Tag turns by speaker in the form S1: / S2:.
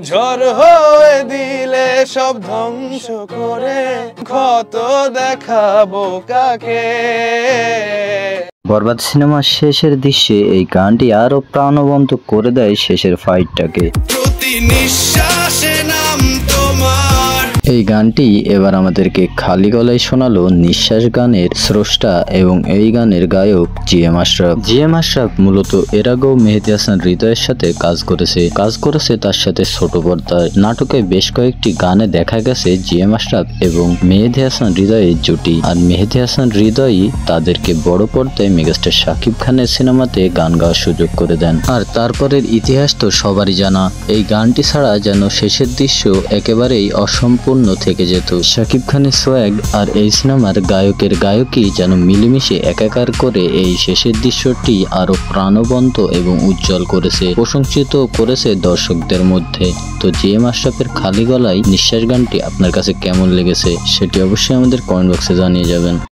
S1: ঝড় হয়ে দিলে সব ধ্বংস করে ক্ষত দেখাবো কাকে।
S2: বরবাদ সিনেমার শেষের দৃশ্যে এই গানটি আরো প্রাণবন্ত করে দেয় শেষের ফাইটটাকে।
S1: প্রতি নিঃশ্বাসে নাম তোমার।
S2: এই গানটি এবার আমাদেরকে খালি গলায় শোনালো নিঃশ্বাস গানের স্রষ্টা এবং এই গানের গায়ক জিএম আশরাফ। জিএম আশরাফ মূলত এর আগেও মেহেদী হাসান হৃদয়ের সাথে কাজ করেছে তার সাথে ছোট পর্দায় নাটকে বেশ কয়েকটি গানে দেখা গেছে জিএম আশরাফ এবং মেহেদী হাসান হৃদয়ের জুটি। আর মেহেদী হাসান হৃদয়ই তাদেরকে বড় পর্দায় মেগাস্টার শাকিব খানের সিনেমাতে গান গাওয়ার সুযোগ করে দেন। আর তারপরের ইতিহাস তো সবারই জানা, এই গানটি ছাড়া যেন শেষের দৃশ্য একেবারেই অসম্পূর্ণ থেকে যেত। শাকিব খানের সোয়াগ আর এই সিনেমার গায়কের গায়কই যেন মিলেমিশে একাকার করে এই শেষের দৃশ্যটি আরো প্রাণবন্ত এবং উজ্জ্বল করেছে, প্রশংসিত করেছে দর্শকদের মধ্যে। তো জিএম আশরাফের খালি গলায় নিঃশ্বাস গানটি আপনার কাছে কেমন লেগেছে সেটি অবশ্যই আমাদের কমেন্ট বক্সে জানিয়ে যাবেন।